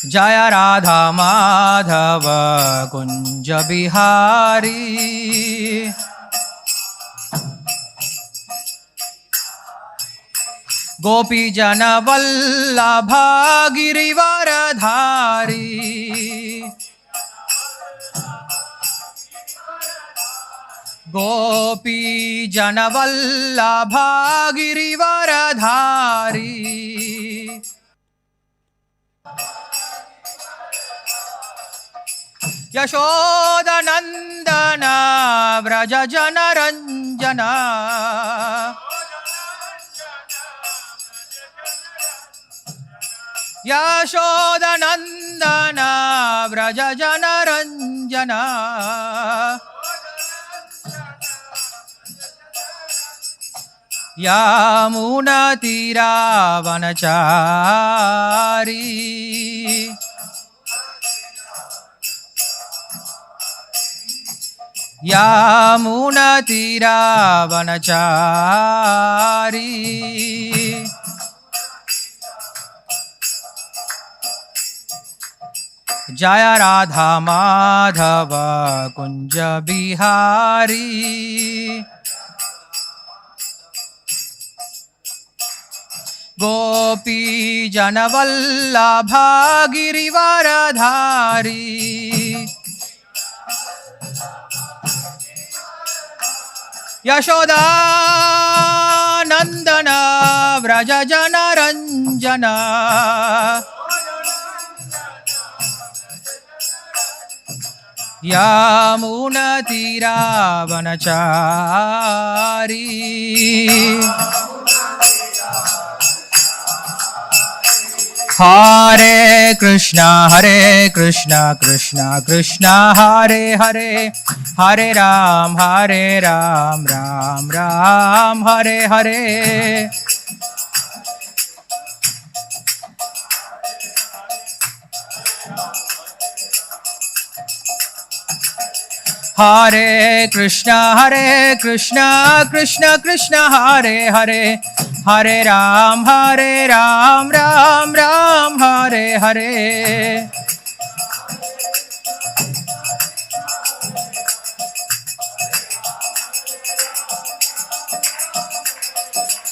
जय राधा माधव कुंज बिहारी। गोपी जन वल्लभ गिरिवरधारी। गोपी जन वल्लभ गिरिवरधारी। यशोदनंदन व्रज जन रंजना। यशोदनंदन व्रज जन रंजना। यमुना तीरावनचारी। यमुना तीरावनचारी। जय राधा माधव कुंज बिहारी। गोपी जन वल्लभ गिरिवरधारी। यशोदानंदन व्रज जन रंजना। यमुना तीरावनचारी। हरे कृष्णा कृष्णा कृष्णा हरे हरे, हरे राम राम राम हरे हरे। हरे कृष्णा कृष्णा कृष्णा हरे हरे, हरे राम राम राम हरे हरे।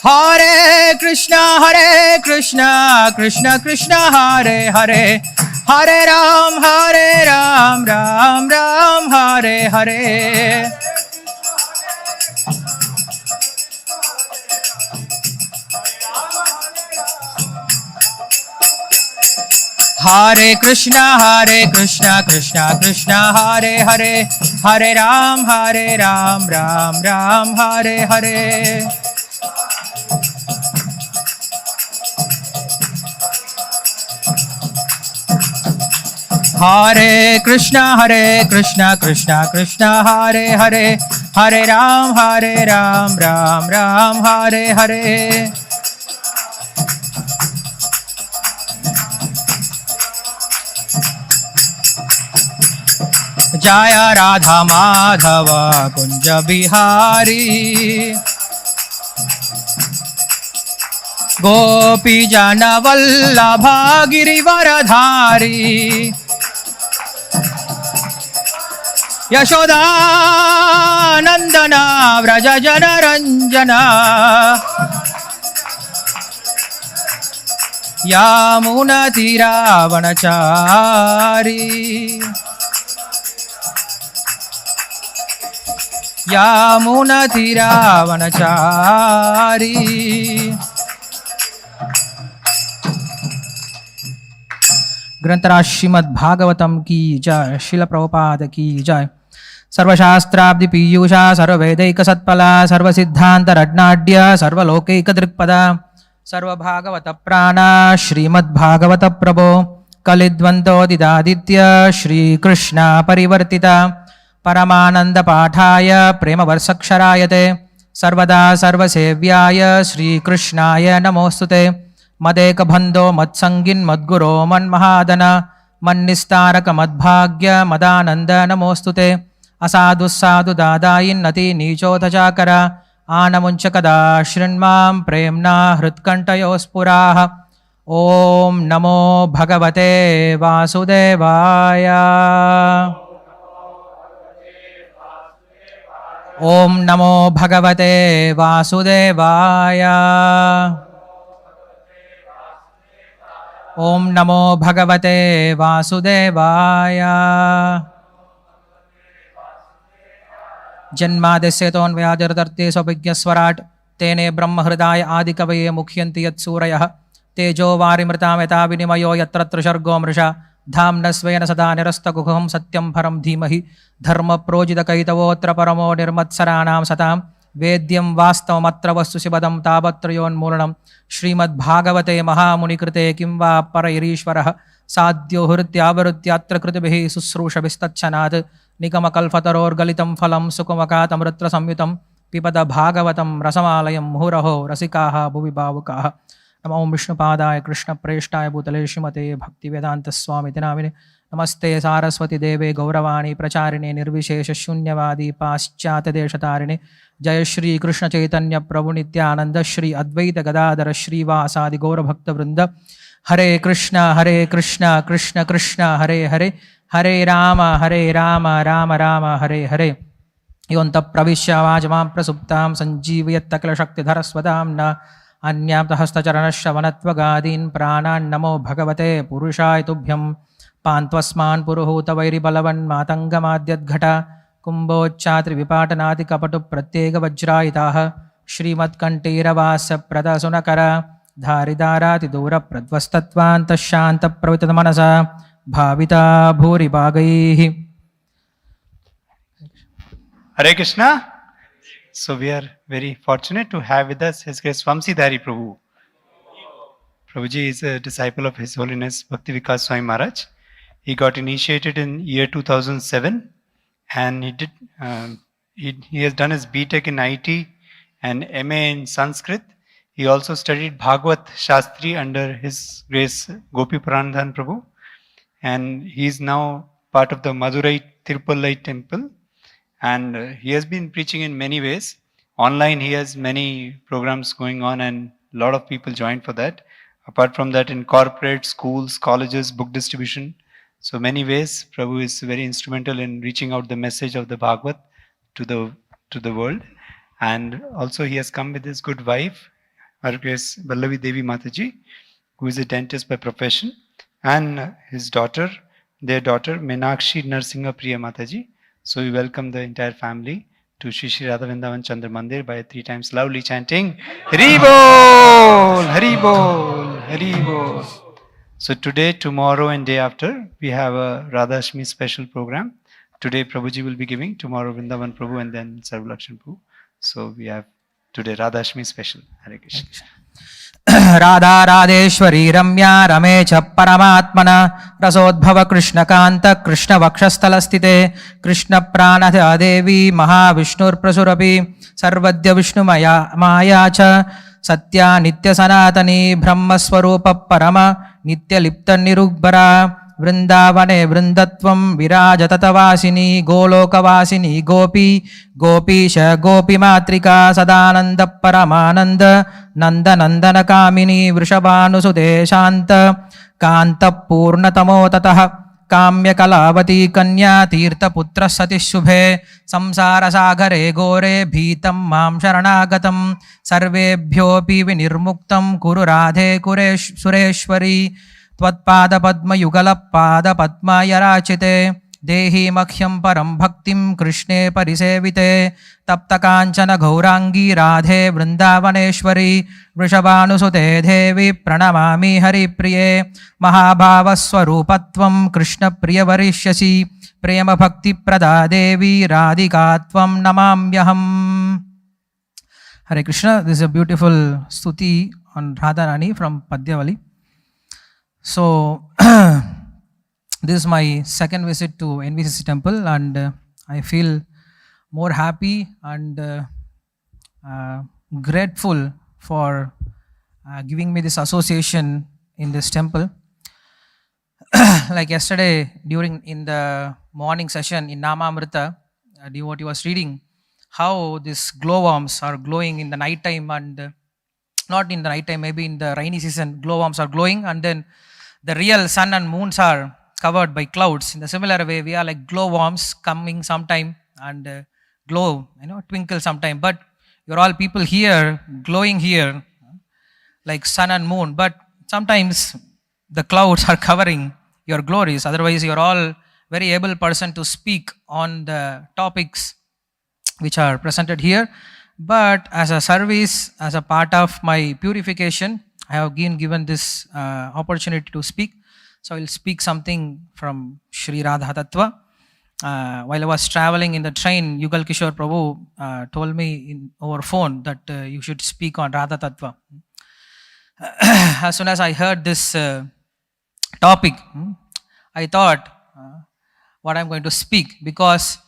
हरे कृष्णा कृष्णा कृष्णा हरे हरे, हरे राम राम राम हरे हरे। हरे कृष्णा कृष्णा कृष्णा हरे हरे, हरे राम राम हरे हरे। हरे कृष्णा कृष्णा हरे हरे, हरे राम राम हरे हरे। जय राधा माधव कुंज बिहारी। गोपी जन वल्लभ गिरिवरधारी। यशोदानंदन व्रज जन रंजना। यमुना तीरावनचारी। यमुना तीरावनचारी। ग्रंथराज श्रीमद् भागवतम की जय। श्रील प्रभुपाद की जय। सर्वशास्त्राब्धि पीयूषा, सर्ववेदैक सत्फला, सर्वसिद्धांत रत्नाढ्य, सर्वलोकैक दृक्पदा, सर्वभागवत प्राणा श्रीमद्भागवत प्रभो। कलिद्वंतोदिदादित्य श्रीकृष्ण परिवर्तिता, परमानंद पाठाय प्रेमवर्षक्षरायते, सर्वदा सर्वसेव्याय श्रीकृष्णाय नमोस्तुते। मदेकबन्धो मत्संगिन् मद्गुरो मन्महादन, मन्निस्तारक मद्भाग्य मदानंद नमोस्तुते। असाधुस्साधु दादायिन्नति नीचोदचाकर, आनमुञ्च कदा शृण्मां प्रेम्णा हृत्कण्ठयोः स्फुराः। Om Namo Bhagavate Vasudevaya. Om Namo Bhagavate Vasudevaya. Om Namo Bhagavate Vasudevaya. जन्मादिस्य तोन्वयाजरतर्ते स्वभिज्ञस्वराट् तेने ब्रह्महृदाय आदिकवये मुह्यन्ति यत्सूरयः तेजो वारिमृतां यथा विनिमयो यत्र त्रिसर्गो मृषा धाम्नः स्वेन सदा निरस्तकुहं सत्यं परं धीमहि धर्मप्रोजितकैतवोऽत्र परमो निर्मत्सराणां सतां वेद्यं वास्तवमत्र वस्तुशिवदं तावत्रयोन्मूलनं श्रीमद्भागवते महामुनिकृते किं वा परैरीश्वरः साध्यो हृत्यावृत्यात्र कृतिभिः शुश्रूषभिस्तच्छनात् निगमकल्पतरोर्गलितं फलं सुकुमकातमृत्रसंयुतं पिबद भागवतं रसमालयं मुहुरहो रसिकाः भुवि भावुकाः नमो विष्णुपादाय कृष्णप्रेष्ठाय भूतले श्रीमते भक्तिवेदान्तस्वामिति नामिने नमस्ते सारस्वती देवे गौरवाणी प्रचारिणे निर्विशेषशून्यवादी पाश्चात्यदेशतारिणे जय श्री कृष्ण चैतन्य प्रभु नित्यानंद श्री अद्वैत गदाधर श्रीवासादि गौरभक्तवृंद हरे कृष्ण कृष्ण कृष्ण हरे हरे हरे राम राम राम हरे हरे योऽन्तः प्रविश्य वाचमां प्रसुप्तां सञ्जीवयत्तकिलशक्तिधरस्वतां न अन्याप्तहस्तचरणश्रवणत्वगादीन् प्राणान् नमो भगवते पुरुषाय तुभ्यं पान्त्वस्मान् पुरुहूतवैरिबलवन्मातङ्गमाद्यद्घट कुम्भोच्चात्रिविपाटनादिकपटुप्रत्येकवज्रायिताः श्रीमत्कण्ठीरवास्यप्रदसुनकर धारिदारातिदूरप्रध्वस्तत्वान्तशान्तप्रवितमनसा भाविता भूरिभागैः Hare Krishna. So we are very fortunate to have with us His Grace Vamsidhari Prabhu. Prabhuji is a disciple of His Holiness Bhakti Vikas Swami Maharaj. He got initiated in year 2007 and he has done his BTech in IT and MA in Sanskrit. He also studied Bhagavad Shastri under His Grace Gopi Pranadhan Prabhu. And he is now part of the Madurai Tirupallai temple. And he has been preaching in many ways. Online, he has many programs going on and a lot of people joined for that. Apart from that, in corporate, schools, colleges, book distribution. So many ways, Prabhu is very instrumental in reaching out the message of the Bhagavad to the world. And also he has come with his good wife, Her Grace Vallavi Devi Mataji, who is a dentist by profession, and his daughter, their daughter, Meenakshi Narsingha Priya Mataji. So we welcome the entire family to Shri Shri Radha Vrindavan Chandra Mandir by 3 times loudly chanting Hari Bol, Hari Bol, Hari Bol. So today, tomorrow and day after, we have a Radha Ashmi special program. Today Prabhuji will be giving, tomorrow Vrindavan Prabhu and then Sarvalakshan Prabhu. So we have today Radha Ashmi special. Hare Krishna. Radha राधेश्वरी रम्या रमे च परमात्मना रसोद्भव कृष्णकान्त कृष्णवक्षस्थलस्थिते कृष्णप्राणधा देवी महाविष्णुर्प्रसुरपि सर्वद्य विष्णुमया माया च सत्या नित्यसनातनी ब्रह्मस्वरूप परम नित्यलिप्तनिरुग्भरा वृन्दावने वृन्दत्वं विराजततवासिनी गोलोकवासिनी गोपी गोपीश गोपीमातृका सदानन्द परमानन्द नन्दनन्दनकामिनी वृषभानुसुते शान्त कान्तपूर्णतमो ततः काम्यकलावती कन्या तीर्थपुत्रः सतिशुभे संसारसागरे घोरे भीतं मां शरणागतं सर्वेभ्योऽपि विनिर्मुक्तं कुरु राधे सुरेश्वरी त्वत्पादपद्मयुगलपादपद्मायराचिते देहि मह्यं परं भक्तिं कृष्णे परिसेविते तप्तकाञ्चन गौराङ्गी राधे वृन्दावनेश्वरी वृषभानुसुते देवी प्रणमामि हरिप्रिये महाभावस्वरूपत्वं कृष्णप्रियवरिष्यसि प्रेमभक्तिप्रदा देवी राधिका त्वं नमाम्यहम्. Hare Krishna. This is a beautiful stuti on Radharani from Padyavali. So this is my second visit to NVCC temple and I feel more happy and grateful for giving me this association in this temple. Like yesterday in the morning session in Namamrita, a devotee was reading how these glowworms are glowing in the night time and not in the night time, maybe in the rainy season, glowworms are glowing, and then the real sun and moons are covered by clouds. In the similar way, we are like glowworms coming sometime and glow, twinkle sometime. But you're all people here, glowing here, like sun and moon. But sometimes the clouds are covering your glories. Otherwise, you're all very able person to speak on the topics which are presented here. But as a service, as a part of my purification, I have been given this opportunity to speak. So I will speak something from Sri Radha Tattva. While I was traveling in the train, Yugal Kishore Prabhu told me over phone that you should speak on Radha Tattva. As soon as I heard this topic, I thought what I'm going to speak, because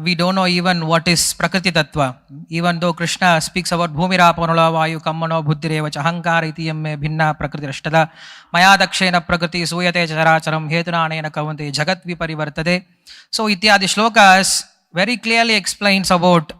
we don't know even what is Prakriti Tattva. Even though Krishna speaks about Bhumira Panula Vayu Kammano Buddhireva Chahankara Itiyame Bhinna Prakriti Rashtada Maya Dakshena Prakriti Suyate Characharam Hetunanena Kavante Jagat Viparivartade. So Ityadi Shlokas very clearly explains about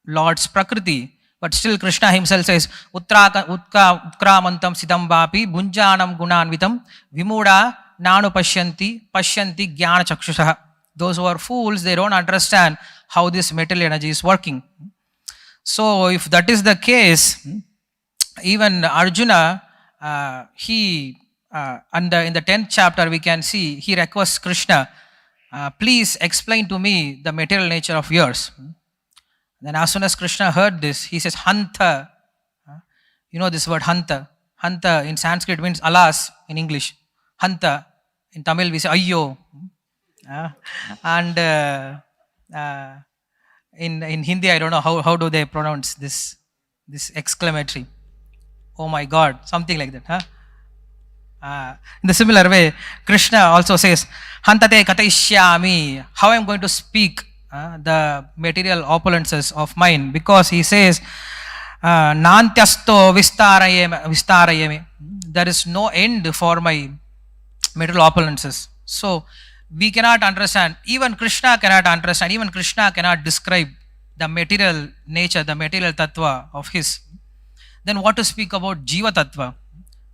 Lord's Prakriti. But still Krishna himself says, Utkramantam Sidam Vapi Bunjanam Gunanvitam Vimuda Nanu Pashyanti Jnana Chakshushaha. Those who are fools, they don't understand how this material energy is working. So if that is the case, even Arjuna, in the 10th chapter we can see, he requests Krishna, please explain to me the material nature of yours. Then as soon as Krishna heard this, he says, Hanta. You know this word Hanta. Hanta in Sanskrit means alas in English. Hanta. In Tamil we say Ayyo. And in Hindi, I don't know how do they pronounce this exclamatory. Oh my God, something like that. In the similar way, Krishna also says, Hantate kataishyami. How I am going to speak the material opulences of mine, because he says, Nantyasto vistarayame. There is no end for my material opulences. So we cannot understand, even Krishna cannot understand, even Krishna cannot describe the material nature, the material tattva of his. Then what to speak about Jiva Tattva?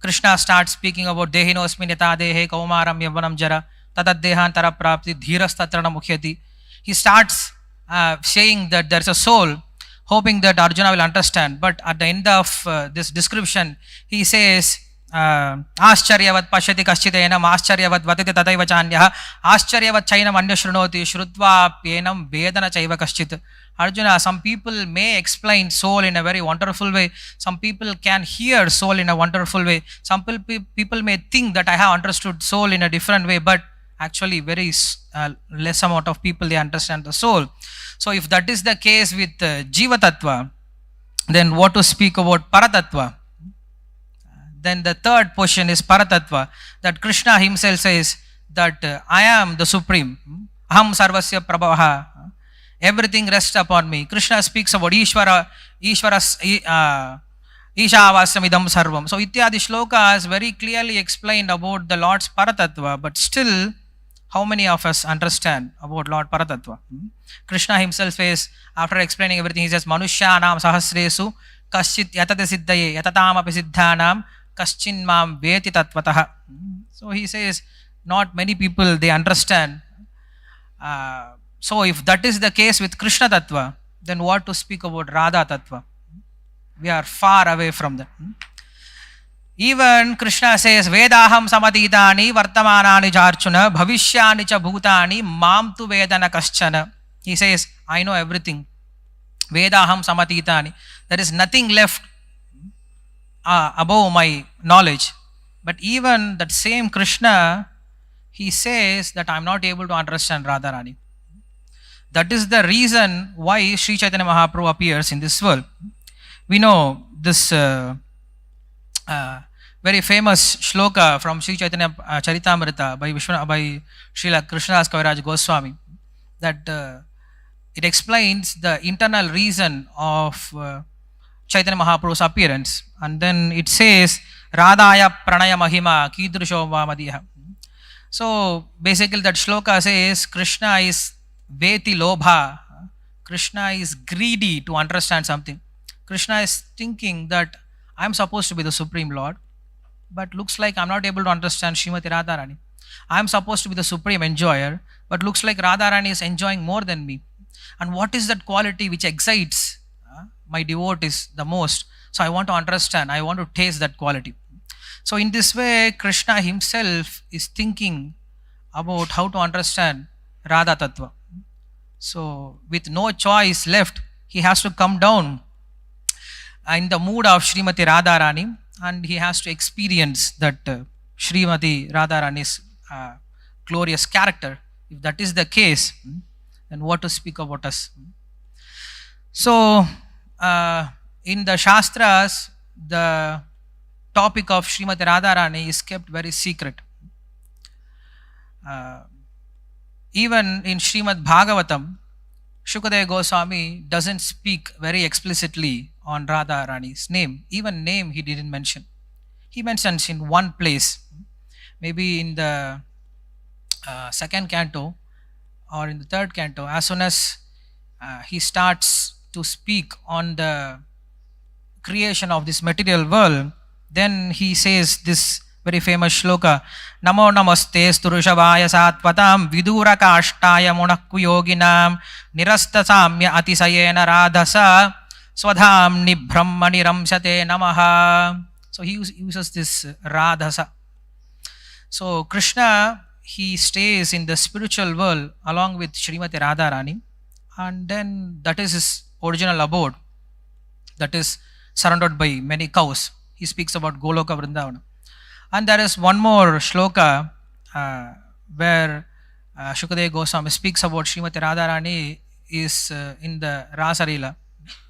Krishna starts speaking about Dehinosmin yata dehe kaumaram yavanam jara tatad dehantara prapti dhiras tatrana mukhyati. He starts saying that there is a soul, hoping that Arjuna will understand. But at the end of this description, he says, Ascharyavat pashyati kaschitenam ascharyavat vatiti tataiva chanyah ascharyavat chainam anya shrunoti shrutva penam vedana chaiva kaschit. Arjuna, some people may explain soul in a very wonderful way. Some people can hear soul in a wonderful way. Some people may think that I have understood soul in a different way, but actually very less amount of people, they understand the soul. So if that is the case with Jiva Tattva, then what to speak about Paratattva? Then the third portion is Paratattva, that Krishna himself says that I am the Supreme. Aham sarvasya prabhavaha. Everything rests upon me. Krishna speaks about Ishvaras Ishavasam idam sarvam. So Ityadi Shlokas very clearly explained about the Lord's Paratattva, but still how many of us understand about Lord Paratattva? Krishna himself says, after explaining everything, he says, Manushyanam sahasresu kaschit yatate siddhaye yatatam api siddhanam kaschin mam veti tattvataha. So he says, not many people, they understand. So if that is the case with Krishna Tattva, then what to speak about Radha Tattva? We are far away from that. Even Krishna says, Vedaham samatitani vartamanani charchuna bhavishyani cha bhutani mam tu vedana kaschana. He says, I know everything. Vedaham samatitani. There is nothing left above my knowledge. But even that same Krishna, he says that I am not able to understand Radharani. That is the reason why Sri Chaitanya Mahaprabhu appears in this world. We know this very famous shloka from Sri Chaitanya Charitamrita by Srila Krishnadas Kaviraj Goswami, that it explains the internal reason of Chaitanya Mahaprabhu's appearance. And then it says, Radhaya pranaya mahima kidrusho vamadiha. So basically that shloka says Krishna is veti lobha. Krishna is greedy to understand something. Krishna is thinking that I'm supposed to be the Supreme Lord, but looks like I'm not able to understand Srimati Radharani. I'm supposed to be the supreme enjoyer, but looks like Radharani is enjoying more than me. And what is that quality which excites my devotees the most? So I want to understand, I want to taste that quality. So in this way, Krishna himself is thinking about how to understand Radha Tattva. So with no choice left, he has to come down in the mood of Srimati Radharani, and he has to experience that Srimati Radharani's glorious character. If that is the case, then what to speak about us? So in the Shastras, the topic of Srimati Radharani is kept very secret. Even in Srimad Bhagavatam, Shukadeva Goswami doesn't speak very explicitly on Radharani's name. Even name he didn't mention. He mentions in one place, maybe in the second canto or in the third canto. As soon as he starts to speak on the creation of this material world, then he says this very famous shloka: Namo namaste sturushavaya satvatam vidura kashtaya monakku yoginam nirasta samya atisayena radhasa swadhamni brahmani ramsate namaha. So he uses this radhasa. So Krishna, he stays in the spiritual world along with Srimati Radharani, and then that is his original abode, that is surrounded by many cows. He speaks about Goloka Vrindavana. And there is one more shloka where Shukadeva Goswami speaks about Srimati Radharani is in the Rasarila,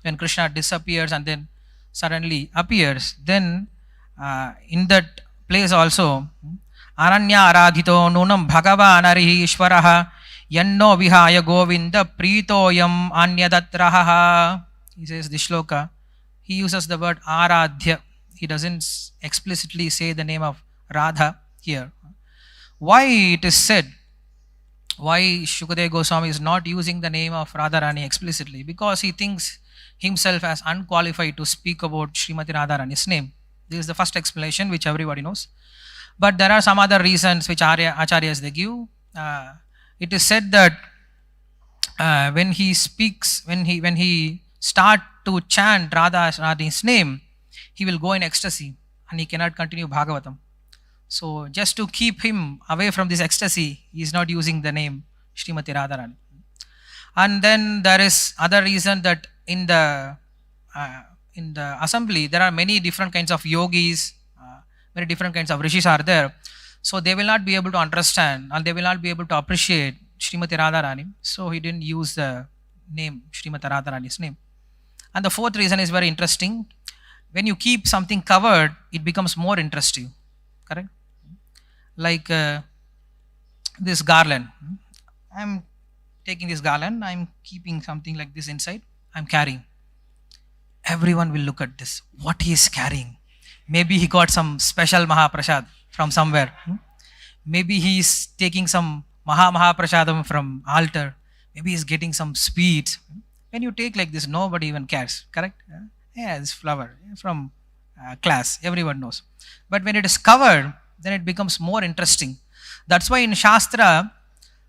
when Krishna disappears and then suddenly appears. Then in that place also, Aranya Aradhito Nunam Bhagavan Arihi Ishvaraha Yanno Vihaya Govinda Pritoyam Anyadatraha. He says this shloka, he uses the word Aradhya. He doesn't explicitly say the name of Radha here. Why it is said? Why Shukadeva Goswami is not using the name of Radharani explicitly? Because he thinks himself as unqualified to speak about Srimati Radharani's name. This is the first explanation which everybody knows. But there are some other reasons which Acharyas they give. It is said that when he speaks, when he start to chant Radha's name, he will go in ecstasy and he cannot continue Bhagavatam. So just to keep him away from this ecstasy, he is not using the name Srimati Radharani. And then there is other reason that in the assembly there are many different kinds of yogis, many different kinds of rishis are there. So they will not be able to understand and they will not be able to appreciate Srimati Radharani. So he didn't use the name Srimati Radharani's name. And the fourth reason is very interesting. When you keep something covered, it becomes more interesting. Correct? Like this garland. I'm taking this garland, I'm keeping something like this inside, I'm carrying. Everyone will look at this. What he is carrying? Maybe he got some special Mahaprasad from somewhere. Maybe he is taking some Mahaprasadam from altar. Maybe he is getting some sweets. When you take like this, nobody even cares. Correct? Yeah, this flower from class, everyone knows. But when it is covered, then it becomes more interesting. That's why in Shastra,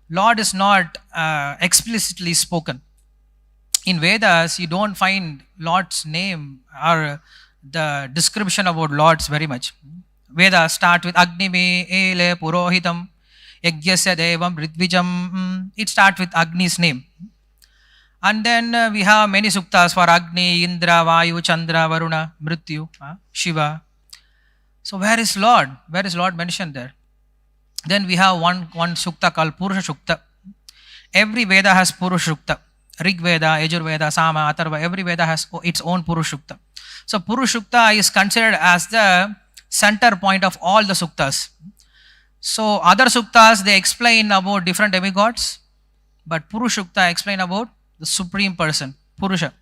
Lord is not explicitly spoken. In Vedas, you don't find Lord's name or the description about Lord's very much. Vedas start with Agnime Ele Purohitam Yagyasya Devam Ridvijam. It starts with Agni's name. And then we have many suktas for Agni, Indra, Vayu, Chandra, Varuna, Mrityu, Shiva. So where is Lord? Where is Lord mentioned there? Then we have one sukta called Purusha Sukta. Every Veda has Purusha Sukta. Rig Veda, Yajur Veda, Sama, Atharva, every Veda has its own Purusha Sukta. So Purusha Sukta is considered as the center point of all the suktas. So other suktas, they explain about different demigods, but Purusha Sukta explain about the supreme person, Purusha.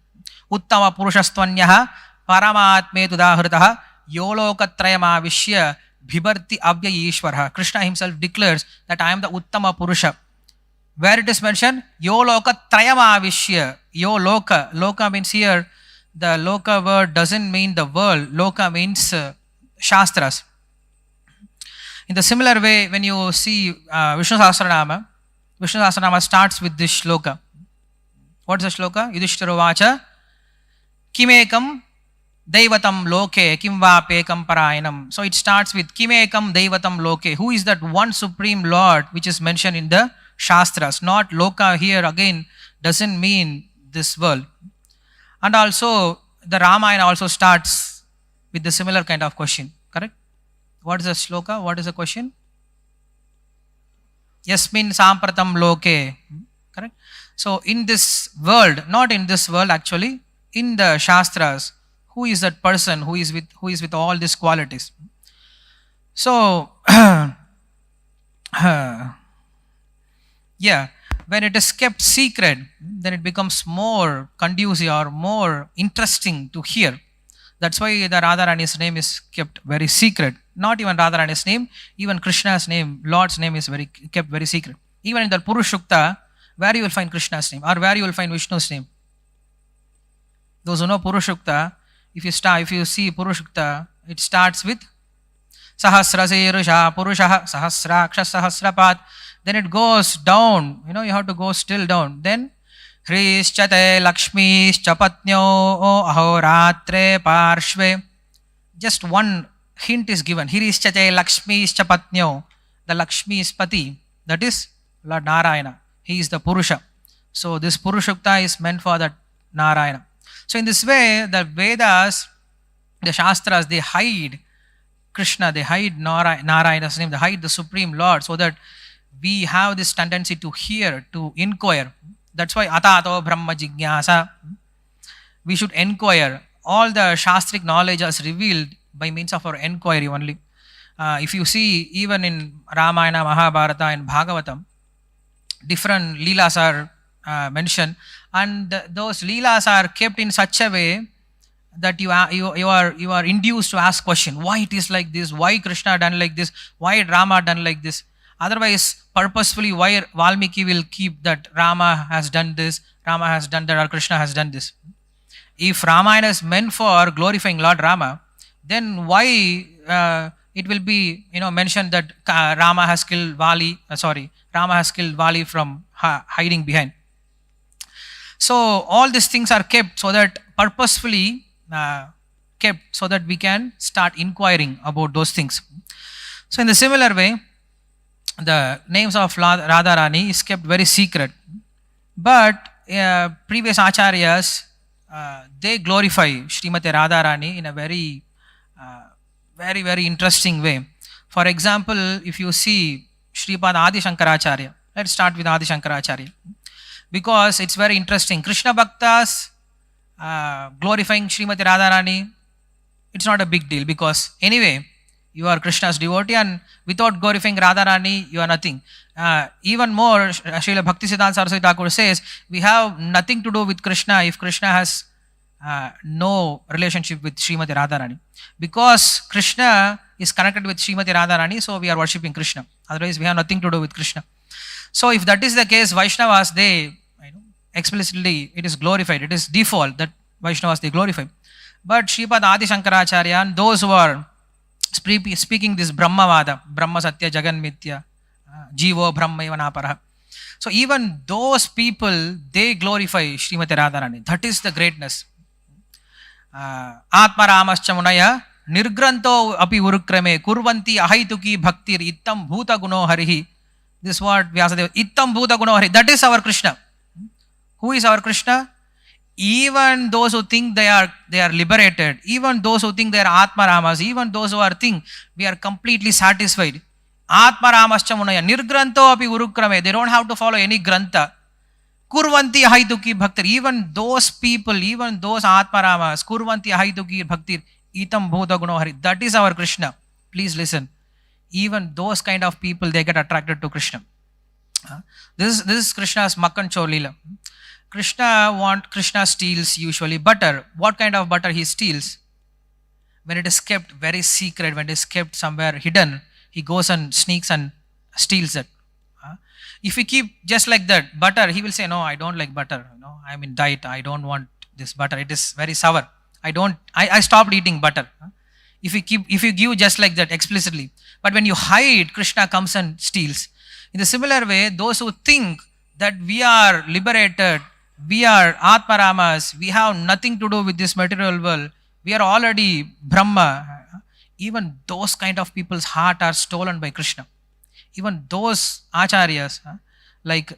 Uttama Purushastvanyaha Paramatme Tudahritaha Yolokatrayamavishya Bhibarti Abhyayishwarha. Krishna himself declares that I am the Uttama Purusha. Where it is mentioned, Yolokatrayamavishya. Yoloka. Loka means here the loka word doesn't mean the world. Loka means shastras. In the similar way, when you see Vishnu Sahasranama starts with this shloka. What's the shloka? Yudhishthira vacha kimekam Daivatam loke kim va pekam parayanam. So it starts with kimekam Daivatam loke. Who is that one supreme Lord which is mentioned in the Shastras? Not loka here again doesn't mean this world. And also the Ramayana also starts with the similar kind of question. Correct? What is the shloka? What is the question? Yasmin sampratam loke. Correct? So in this world, not in this world actually, in the Shastras, who is that person who is with all these qualities? So yeah, when it is kept secret, then it becomes more conducive or more interesting to hear. That's why the Radharani's name is kept very secret. Not even Radharani's name, even Krishna's name, Lord's name is kept very secret. Even in the Purushukta, where you will find Krishna's name or where you will find Vishnu's name. Those who know Purushukta, if you see Purushukta, it starts with Sahasrasirusha Purushaha Sahasraksha Sahasrapat. Then it goes down. You have to go still down. Then Hrischate Lakshmi Chapatnyo Ahoratre Parshve. Just one hint is given. Hrischate Lakshmi Chapatnyo. The Lakshmi is Pati. That is Lord Narayana. He is the Purusha. So this Purushukta is meant for that Narayana. So in this way, the Vedas, the Shastras, they hide Krishna, they hide Narayana's name, they hide the Supreme Lord, so that we have this tendency to hear, to inquire. That's why Atato Brahma Jignasa. We should inquire. All the Shastric knowledge is revealed by means of our inquiry only. If you see, even in Ramayana, Mahabharata and Bhagavatam, different leelas are mentioned, and those leelas are kept in such a way that you are induced to ask question, why it is like this, why Krishna done like this, why Rama done like this. Otherwise, purposefully, why Valmiki will keep that Rama has done this, Rama has done that, or Krishna has done this. If Ramayana is meant for glorifying Lord Rama, then why it will be mentioned that Rama has killed Vali from hiding behind. So all these things are kept so that purposefully kept so that we can start inquiring about those things. So in the similar way, the names of Radharani is kept very secret. But previous acharyas, they glorify Srimati Radharani in a very, very interesting way. For example, if you see Sripad Adi Shankaracharya, let's start with Adi Shankaracharya. Because it's very interesting. Krishna Bhaktas glorifying Srimati Radharani, it's not a big deal, because anyway, you are Krishna's devotee, and without glorifying Radharani, you are nothing. Even more, Srila Bhaktisiddhanta Saraswati Thakur says, we have nothing to do with Krishna if Krishna has no relationship with Srimati Radharani. Because Krishna is connected with Srimati Radharani, so we are worshipping Krishna. Otherwise, we have nothing to do with Krishna. So if that is the case, Vaishnavas, they explicitly, it is glorified. It is default that Vaishnavas, they glorify. But Sripad Adi Shankaracharya and those who are speaking this Brahmavada, Brahma Satya Jagan Mithya, Jivo Brahma Ivanaparaha. So even those people, they glorify Srimati Radharani. That is the greatness. Atma Ramascha Munaya Nirgranto Api Urukrame Kurvanti Ahaituki Bhaktir Ittam Bhuta Guno Harihi. This word Vyasadeva, Ittam Bhuta Guno Harihi. That is our Krishna. Who is our Krishna? Even those who think they are liberated, even those who think they are Atma Ramas, even those who are think we are completely satisfied. Atma Ramascha Munaya Nirgranto Api Urukrame. They don't have to follow any grantha. Kurvanti Ahaituki Bhaktir. Even those people, even those Atma Ramas, Kurvanti Ahaituki Bhaktir, Itam Bhuta Guno Hari. That is our Krishna. Please listen. Even those kind of people, they get attracted to Krishna. This is Krishna's Makkan Chor Leela. Krishna steals usually butter. What kind of butter he steals? When it is kept very secret, when it is kept somewhere hidden, he goes and sneaks and steals it. If we keep just like that butter, he will say, no, I don't like butter. I'm in diet. I don't want this butter. It is very sour. I stopped eating butter. If you give just like that explicitly, but when you hide, Krishna comes and steals. In the similar way, those who think that we are liberated, we are Atmaramas, we have nothing to do with this material world, we are already Brahma, even those kind of people's heart are stolen by Krishna. Even those acharyas, like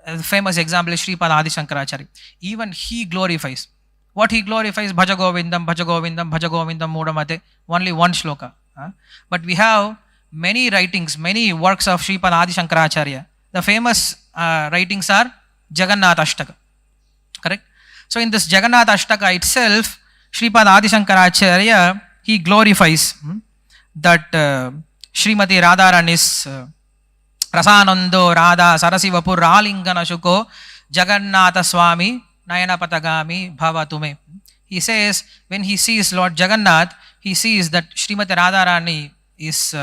the famous example is Sripad Adi Shankaracharya, even he glorifies. What he glorifies? Bhaja Govindam, Bhaja Govindam, Bhaja Govindam Mudamate, only one shloka. But we have many writings, many works of Sripad Adi Shankaracharya. The famous writings are Jagannath Ashtaka. Correct? So in this Jagannath Ashtaka itself, Sripad Adi Shankaracharya, he glorifies that Srimati Radharani's Rasanando Radha Sarasivapur Ralingana Shuko Jagannatha Swami Nayana Patagami Bhavatume. He says when he sees Lord Jagannath, he sees that Srimati Radharani is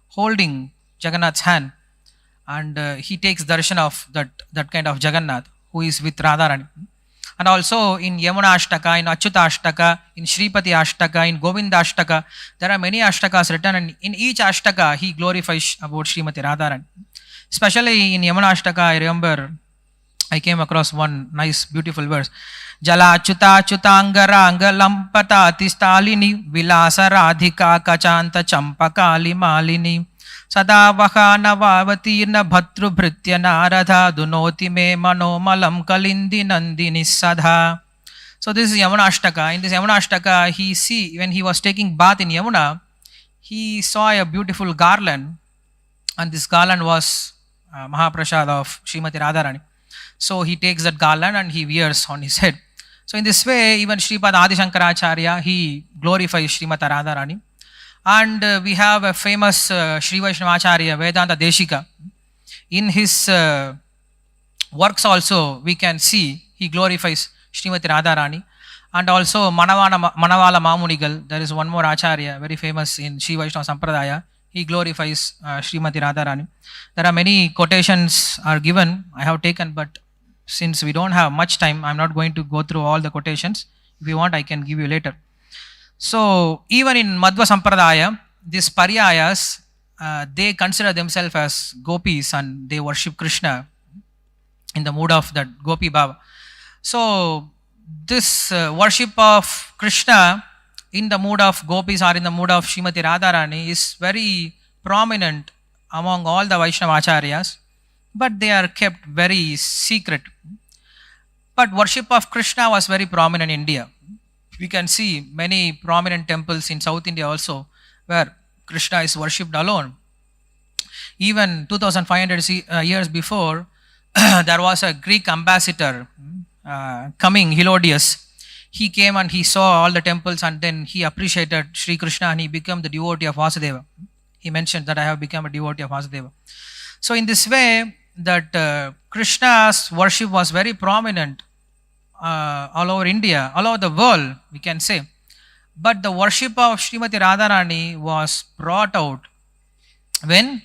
holding Jagannath's hand, and he takes darshan of that kind of Jagannath who is with Radharani. And also in Yamuna Ashtaka, in Achyuta Ashtaka, in Shripati Ashtaka, in Govinda Ashtaka, there are many Ashtakas written, and in each Ashtaka he glorifies about Srimati Radharani. Especially in Yamuna Ashtaka, I remember I came across one nice beautiful verse. Jala Chuta Chutangara Angalampata Tistalini Vilasa Radhika Kachanta Champakali Malini Sada Vahana Vavatirna Bhatru Bhritya Narada Dunoti Me Manomalam Kalindi Nandini Sadha. So this is Yamuna Ashtaka. In this Yamuna Ashtaka, when he was taking bath in Yamuna, he saw a beautiful garland, and this garland was Mahaprasad of Srimati Radharani. So he takes that garland and he wears on his head. So in this way, even Sripad Adi Shankaracharya, he glorifies Srimati Radharani. And we have a famous Sri Vaishnavacharya, Vedanta Deshika. In his works also, we can see he glorifies Srimati Radharani. And also Manavala Mamunigal, there is one more Acharya, very famous in Sri Vaishnava Sampradaya. He glorifies Srimati Radharani. There are many quotations are given, I have taken, but since we don't have much time, I'm not going to go through all the quotations. If you want, I can give you later. So even in Madhva Sampradaya, these Paryayas, they consider themselves as gopis and they worship Krishna in the mood of that Gopi Bhava. So this worship of Krishna in the mood of gopis or in the mood of Srimati Radharani is very prominent among all the Vaishnava Acharyas, but they are kept very secret. But worship of Krishna was very prominent in India. We can see many prominent temples in South India also where Krishna is worshipped alone. Even 2500 years before, there was a Greek ambassador coming, Hilodius. He came and he saw all the temples, and then he appreciated Sri Krishna and he became the devotee of Vasudeva. He mentioned that I have become a devotee of Vasudeva. So in this way, that Krishna's worship was very prominent all over India, all over the world, we can say. But the worship of Srimati Radharani was brought out when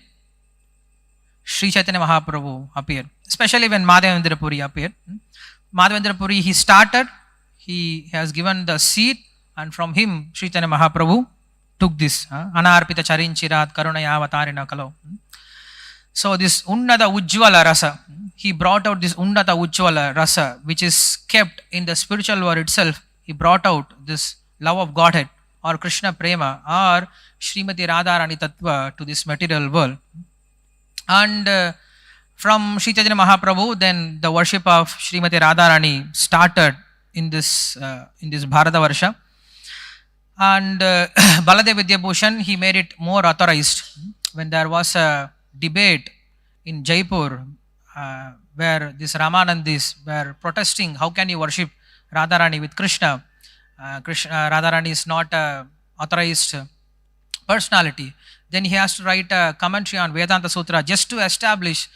Sri Chaitanya Mahaprabhu appeared, especially when Madhavendra Puri appeared. Madhavendra Puri, he started, he has given the seed, and from him Sri Chaitanya Mahaprabhu took this Anarpita Charinchirat Karunaya Avatarina Kalo. So this Unnata Ujjvala Rasa, he brought out this Unnata Ujjvala Rasa, which is kept in the spiritual world itself. He brought out this love of Godhead or Krishna Prema or Srimati Radha Tattva to this material world. And from Sri Chaitanya Mahaprabhu, then the worship of Srimati Radharani started in this Bharata Varsha. And Baladev Vidyabhushan, he made it more authorized. When there was a debate in Jaipur where these Ramanandis were protesting, how can you worship Radharani with Krishna? Radharani is not a authorized personality. Then he has to write a commentary on Vedanta Sutra just to establish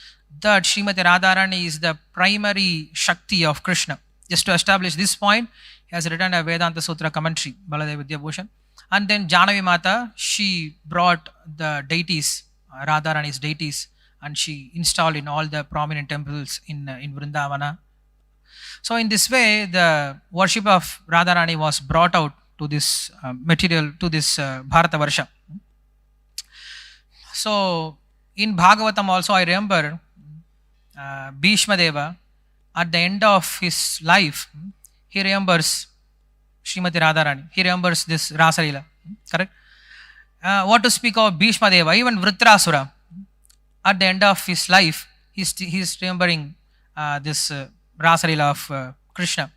that Srimati Radharani is the primary Shakti of Krishna. Just to establish this point, he has written a Vedanta Sutra commentary, Baladev Vidyabhushan. And then Janavi Mata, she brought the deities, Radharani's deities, and she installed in all the prominent temples in Vrindavana. So in this way, the worship of Radharani was brought out to this material, to this Bharata Varsha. So in Bhagavatam also, I remember Bhishma Deva, at the end of his life, he remembers Srimati Radharani. He remembers this Rasalila. Correct? What to speak of Bhishma Deva, even Vritrasura, at the end of his life, he's remembering this Rasalila of Krishna.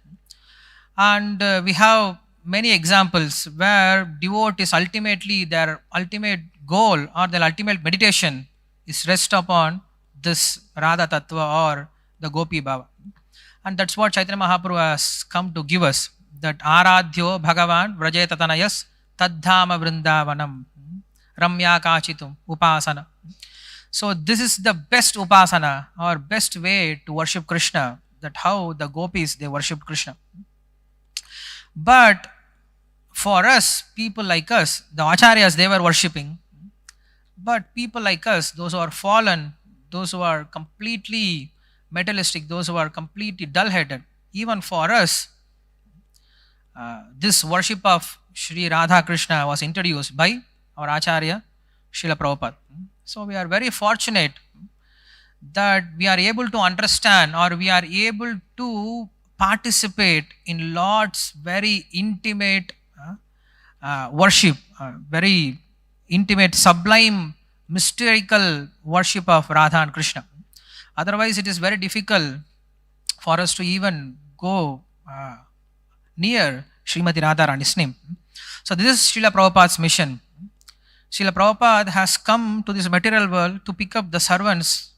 And we have many examples where devotees ultimately, their ultimate goal or their ultimate meditation is rest upon this Radha Tattva or the Gopi Bhava. And that's what Chaitanya Mahaprabhu has come to give us, that Aradhyo Bhagavan Vrajeta Tanayas Tadhama Vrindavanam Ramya Kachitum Upasana. So this is the best upasana or best way to worship Krishna, that how the gopis, they worship Krishna. But for us, people like us, the acharyas, they were worshipping. But people like us, those who are fallen, those who are completely materialistic, those who are completely dull-headed, even for us, this worship of Sri Radha Krishna was introduced by our Acharya, Srila Prabhupada. So we are very fortunate that we are able to understand, or we are able to participate in Lord's very intimate worship, very intimate, sublime, mystical worship of Radha and Krishna. Otherwise, it is very difficult for us to even go near Srimati Radharani's name. So this is Srila Prabhupada's mission. Srila Prabhupada has come to this material world to pick up the servants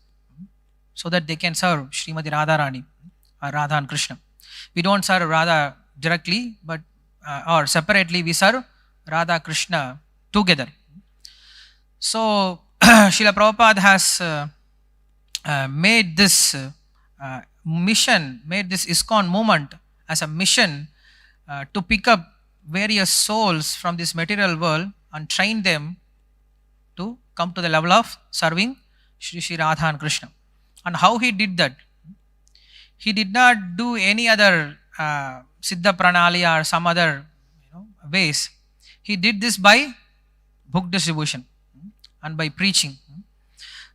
so that they can serve Srimati Radharani, Radha and Krishna. We don't serve Radha directly, but or separately, we serve Radha Krishna together. So Srila Prabhupada has made this mission, made this ISKCON movement as a mission to pick up various souls from this material world and train them to come to the level of serving Shri Radha and Krishna. And how he did that? He did not do any other Siddha Pranali or some other ways. He did this by book distribution and by preaching.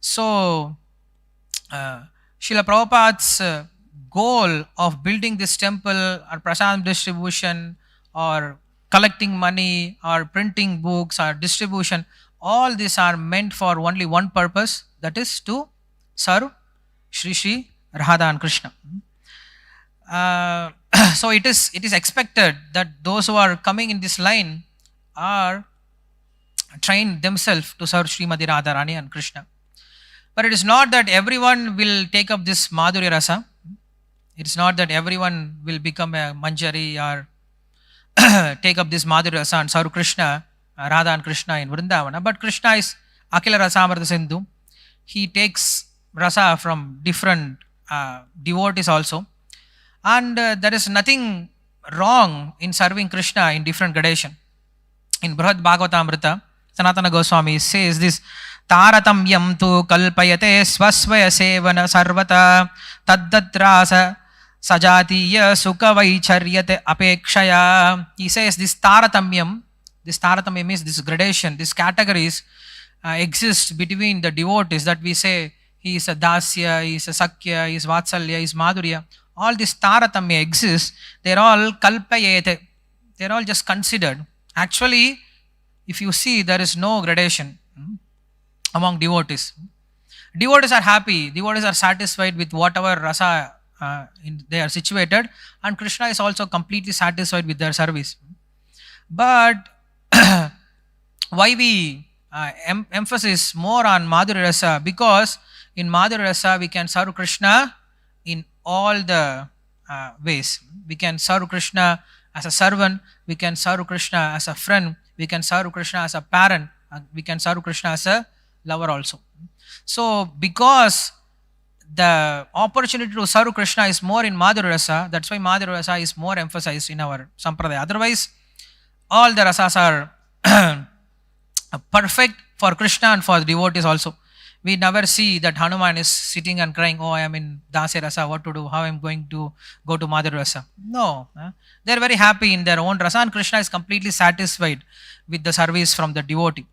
So Srila Prabhupada's goal of building this temple or prasad distribution or collecting money or printing books or distribution, all these are meant for only one purpose, that is to serve Shri Radha and Krishna. So it is expected that those who are coming in this line are trained themselves to serve Srimati Radharani and Krishna. But it is not that everyone will take up this Madhurya Rasa. It is not that everyone will become a Manjari or take up this Madhurya Rasa and serve Krishna, Radha and Krishna in Vrindavana. But Krishna is Akila Rasamrita Sindhu. He takes rasa from different devotees also. And there is nothing wrong in serving Krishna in different gradation. In Brihad Bhagavatamrita, Sanatana Goswami says this: Taratamyam tu kalpayate swasvaya sevana sarvata taddatrasa sajatiya sukha vaicharyate apekshaya. He says this Taratamyam means this gradation, these categories exist between the devotees, that we say he is a Dasya, he is a Sakya, he is Vatsalya, he is Madhurya. All this Taratamya exists. They are all kalpayate. They are all just considered. Actually, if you see, there is no gradation among devotees. Devotees are happy. Devotees are satisfied with whatever rasa they are situated, and Krishna is also completely satisfied with their service. But why we emphasis more on Madhurya Rasa? Because in Madhurya Rasa we can serve Krishna in all the ways. We can serve Krishna as a servant, we can serve Krishna as a friend, we can serve Krishna as a parent, we can serve Krishna as a lover also. So because the opportunity to serve Krishna is more in Madhurya Rasa, that's why Madhurya Rasa is more emphasized in our Sampradaya. Otherwise, all the rasas are perfect for Krishna and for the devotees also. We never see that Hanuman is sitting and crying, oh, I am in Dase Rasa, what to do, how I am going to go to Madhur Rasa. No, they are very happy in their own Rasa, and Krishna is completely satisfied with the service from the devotee.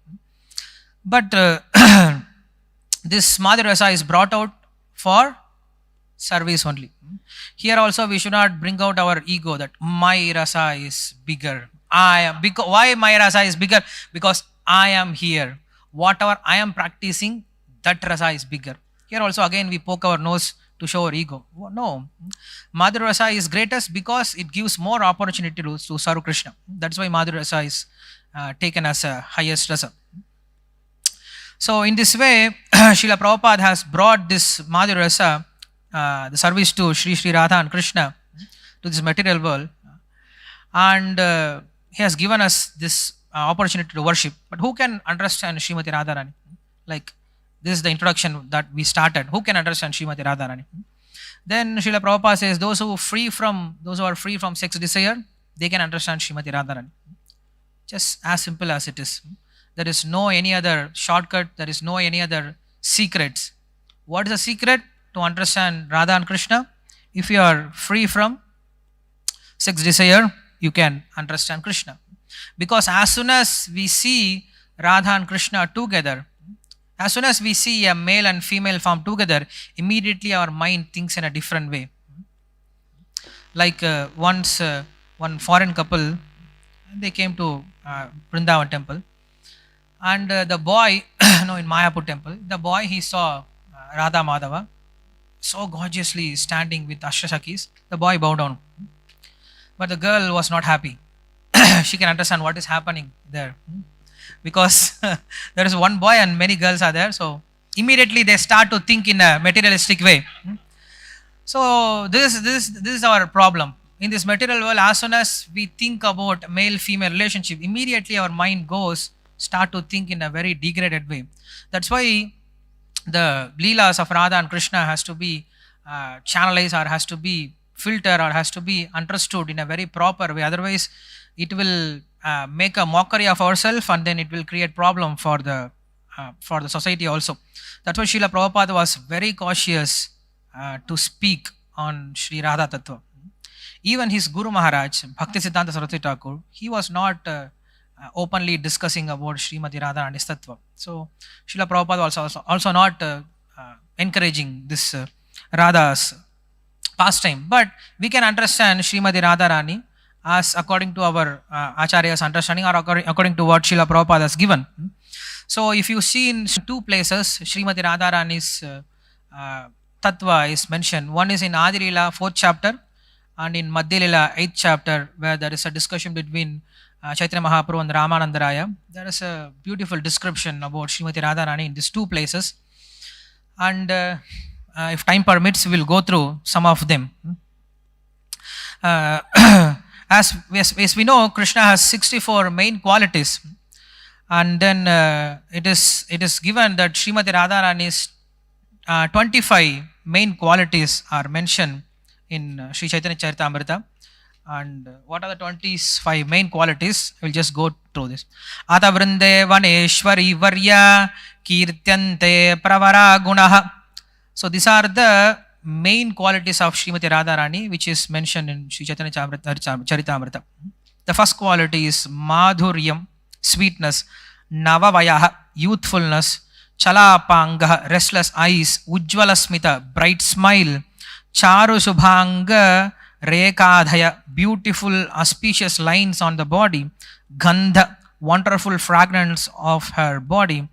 But this Madhur Rasa is brought out for service only. Here also we should not bring out our ego that my rasa is bigger. Why my rasa is bigger? Because I am here. Whatever I am practicing, that rasa is bigger. Here also again we poke our nose to show our ego. No, Madhur Rasa is greatest because it gives more opportunity to serve Krishna. That's why Madhur Rasa is taken as a highest rasa. So in this way, Srila Prabhupada has brought this Madhur Rasa, the service to Sri Radha and Krishna, to this material world, and he has given us this opportunity to worship. But who can understand Srimati Radharani? Like, this is the introduction that we started. Who can understand Srimati Radharani? Then Srila Prabhupada says, those who are free from sex desire, they can understand Srimati Radharani. Just as simple as it is. There is no any other shortcut. There is no any other secrets. What is the secret to understand Radha and Krishna? If you are free from sex desire, you can understand Krishna. Because as soon as we see Radha and Krishna together, as soon as we see a male and female form together, immediately our mind thinks in a different way. Like once one foreign couple, they came to Vrindavan temple, and the boy, no, in Mayapur temple, the boy, he saw Radha Madhava so gorgeously standing with Ashtasakis. The boy bowed down, but the girl was not happy. She can understand what is happening there, because there is one boy and many girls are there. So immediately they start to think in a materialistic way. So this is our problem. In this material world, as soon as we think about male-female relationship, immediately our mind start to think in a very degraded way. That's why the Leelas of Radha and Krishna has to be channelized, or has to be filtered, or has to be understood in a very proper way. Otherwise, it will make a mockery of ourselves, and then it will create problem for the society also. That's why Srila Prabhupada was very cautious to speak on Sri Radha Tattva. Even his Guru Maharaj, Bhakti Siddhanta Saraswati Thakur, he was not openly discussing about Srimati Radha and his Tattva. So Srila Prabhupada was also not encouraging this Radha's pastime. But we can understand Srimati Radharani as according to our Acharya's understanding, or according to what Srila Prabhupada has given. So if you see in two places, Srimati Radharani's Tattva is mentioned. One is in Adi Leela 4th chapter, and in Madhya Leela 8th chapter, where there is a discussion between Chaitanya Mahaprabhu and Ramananda Raya. There is a beautiful description about Srimati Radharani in these two places. And if time permits, we will go through some of them. As we know, Krishna has 64 main qualities. And then it is given that Srimati Radharani's 25 main qualities are mentioned in Sri Chaitanya Charitamrita. And what are the 25 main qualities? I will just go through this. Ata vrinde vaneshwari varya kirtyante pravara gunaha. So these are the main qualities of Srimati Radharani, which is mentioned in Sri Chaitanya Charitamrita. The first quality is madhuryam, sweetness, navavayaha, youthfulness, chalapanga, restless eyes, ujjvala smita, bright smile, charu subhanga, rekadhaya, beautiful auspicious lines on the body, gandha, wonderful fragrance of her body,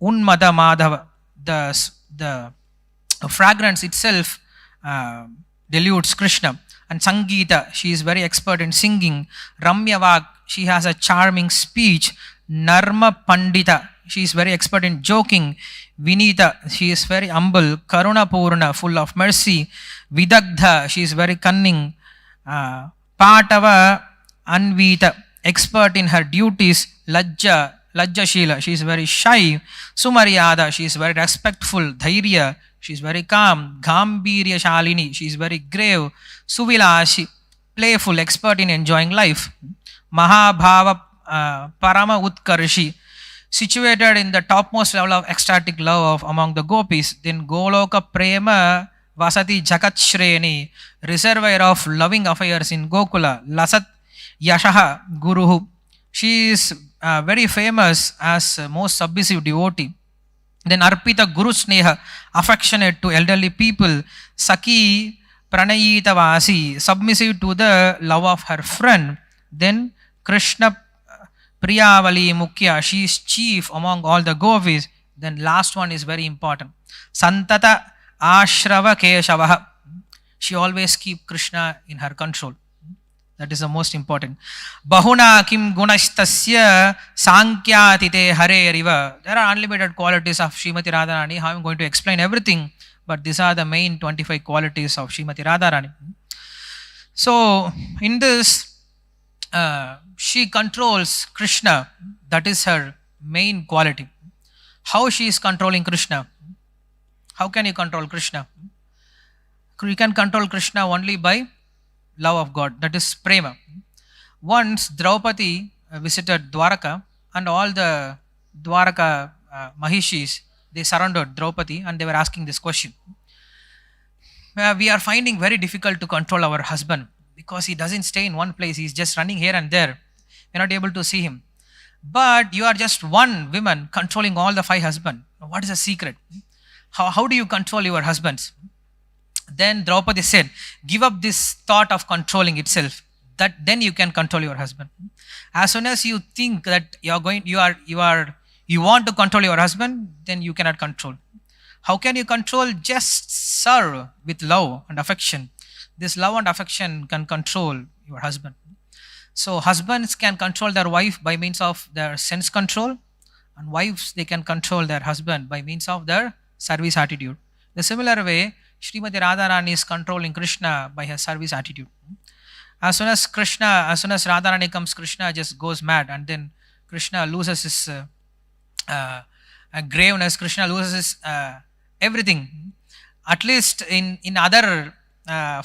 unmada madhava, the fragrance itself deludes Krishna, and Sangeeta, she is very expert in singing, Ramyavak, she has a charming speech, Narma Pandita, she is very expert in joking, Vinita, she is very humble, Karuna Purna, full of mercy, Vidagdha, she is very cunning, Patava Anvita, expert in her duties, Lajja Shila, she is very shy, Sumaryada, she is very respectful, Dhairya, she is very calm, Gambhirya Shalini, she is very grave, Suvilashi, playful, expert in enjoying life, Mahabhava Parama Utkarshi, situated in the topmost level of ecstatic love of among the gopis, then Goloka Prema Vasati Jagat Shreni, reservoir of loving affairs in Gokula, Lasat Yashaha Guruhu. She is very famous as most submissive devotee. Then Arpita Guru Sneha, affectionate to elderly people. Saki Pranayita Vasi, submissive to the love of her friend. Then Krishna Priyavali Mukhya, she is chief among all the gopis. Then last one is very important. Santata Ashrava Keshavaha, she always keep Krishna in her control. That is the most important. Bahuna kim gunastasya sankyatite hare riva. There are unlimited qualities of Srimati Radharani. How I am going to explain everything, but these are the main 25 qualities of Srimati Radharani. So in this, she controls Krishna. That is her main quality. How she is controlling Krishna? How can you control Krishna? You can control Krishna only by love of God, that is prema. Once Draupadi visited Dwaraka, and all the Dwaraka Mahishis, they surrounded Draupadi and they were asking this question. We are finding very difficult to control our husband because he doesn't stay in one place, he's just running here and there. We're not able to see him. But you are just one woman controlling all the 5 husbands. What is the secret? How do you control your husbands? Then Draupadi said, give up this thought of controlling itself. That then you can control your husband. As soon as you think that you want to control your husband, then you cannot control. How can you control? Just serve with love and affection. This love and affection can control your husband. So husbands can control their wife by means of their sense control, and wives, they can control their husband by means of their service attitude. The similar way, Srimati Radharani is controlling Krishna by her service attitude. As soon as Radharani comes, Krishna just goes mad, and then Krishna loses his graveness. Krishna loses his everything. At least in other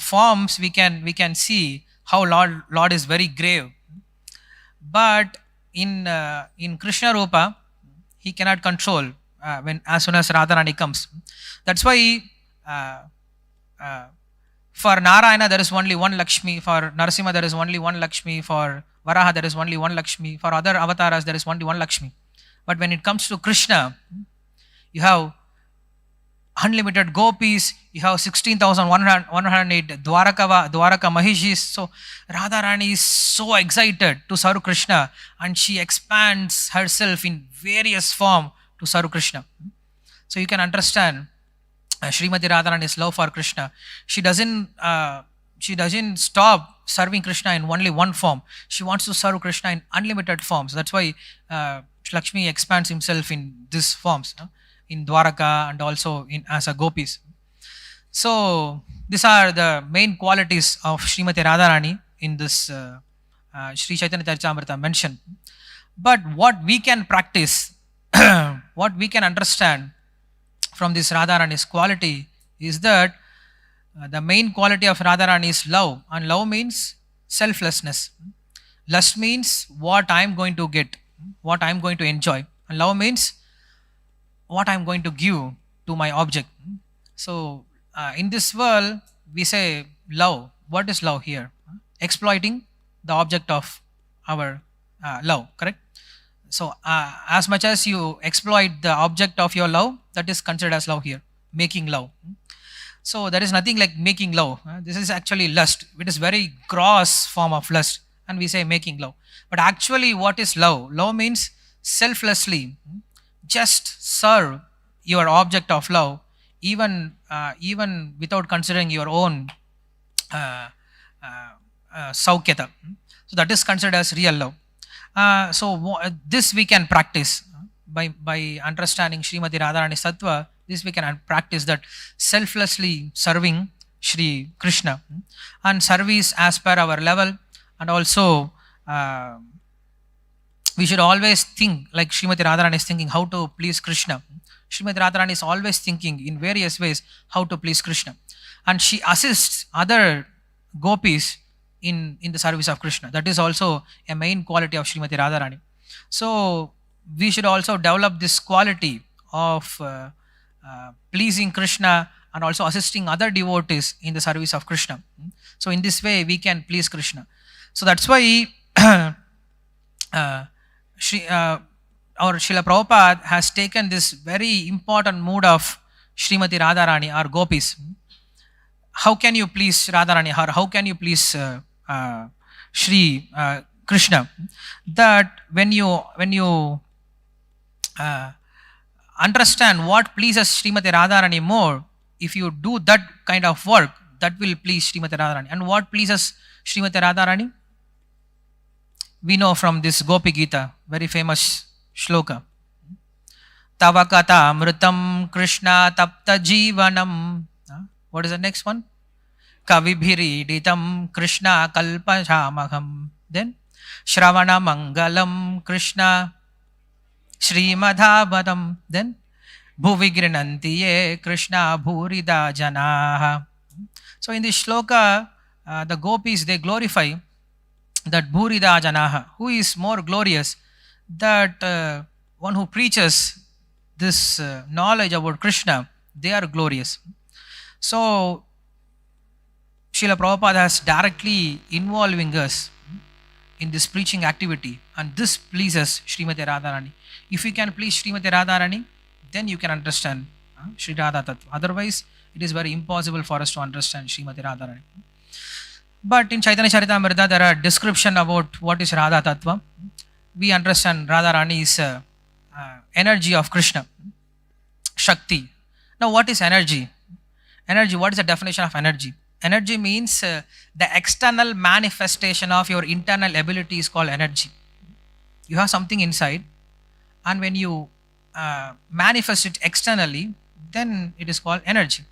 forms, we can see how Lord is very grave. But in Krishna Rupa, he cannot control when as soon as Radharani comes. That's why for Narayana there is only one Lakshmi, for Narasimha there is only one Lakshmi, for Varaha there is only one Lakshmi, for other avatars there is only one Lakshmi. But when it comes to Krishna, you have unlimited gopis, you have 16,108 Dwaraka Mahishis. So Radharani is so excited to serve Krishna, and she expands herself in various form to serve Krishna. So you can understand Srimati Radharani's love for Krishna. She doesn't stop serving Krishna in only one form. She wants to serve Krishna in unlimited forms. That's why Lakshmi expands himself in these forms, in Dwaraka and also as a gopis. So these are the main qualities of Srimati Radharani in this Sri Chaitanya Charitamrita mentioned. But what we can practice, what we can understand from this Radharani's quality is that the main quality of Radharani is love, and love means selflessness. Lust means what I am going to get, what I am going to enjoy, and love means what I am going to give to my object. So in this world we say love. What is love here? Exploiting the object of our love, correct? So as much as you exploit the object of your love, that is considered as love here, making love. So there is nothing like making love. This is actually lust. It is very gross form of lust, and we say making love. But actually what is love? Love means selflessly just serve your object of love, even without considering your own saukyata. So that is considered as real love. This we can practice by understanding Srimati Radharani's Tattva. This we can practice, that selflessly serving Shri Krishna, and service as per our level. And also we should always think like Srimati Radharani is thinking, how to please Krishna. Srimati Radharani is always thinking in various ways how to please Krishna, and she assists other gopis in the service of Krishna. That is also a main quality of Srimati Radharani. So we should also develop this quality of pleasing Krishna and also assisting other devotees in the service of Krishna. So in this way we can please Krishna. So that's why Shri, our Srila Prabhupada has taken this very important mood of Srimati Radharani or gopis. How can you please Radharani, or how can you please Shri Krishna? That when you understand what pleases Srimati Radharani more, if you do that kind of work, that will please Srimati Radharani. And what pleases Srimati Radharani? We know from this Gopi Gita, very famous shloka. Tava kata amritam Krishna tapta jivanam. What is the next one? Kavibhiriditam Krishna kalpashamaham. Then Shravana mangalam Krishna Srimadhabadam. Then Bhuvigrinantiye Krishna bhurida janaha. So in this shloka, the gopis, they glorify that bhurida janaha. Who is more glorious? That one who preaches this knowledge about Krishna, they are glorious. So Srila Prabhupada has directly involving us in this preaching activity, and this pleases Srimati Radharani. If you can please Srimati Radharani, then you can understand Sri Radha Tattva. Otherwise, it is very impossible for us to understand Srimati Radharani. But in Chaitanya Charitamrita, there are description about what is Radha Tattva. We understand Radharani is energy of Krishna, Shakti. Now, what is energy? Energy, what is the definition of energy? Energy means the external manifestation of your internal ability is called energy. You have something inside, and when you manifest it externally, then it is called energy.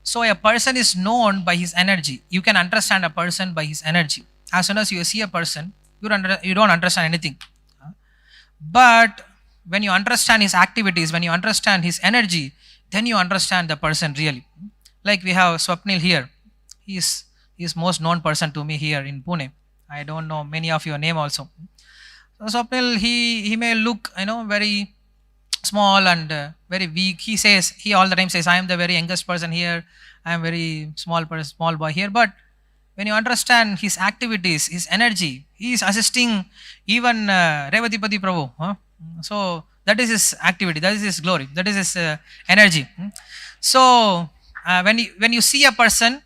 So a person is known by his energy. You can understand a person by his energy. As soon as you see a person, you don't understand anything. But when you understand his activities, when you understand his energy, then you understand the person really. Like we have Swapnil here. He is most known person to me here in Pune. I don't know many of your name also. So Swapnil, he may look very small and very weak. He all the time says, I am the very youngest person here. I am very small boy here. But when you understand his activities, his energy, he is assisting even Revatipati Prabhu. So that is his activity, that is his glory, that is his energy. So when you see a person,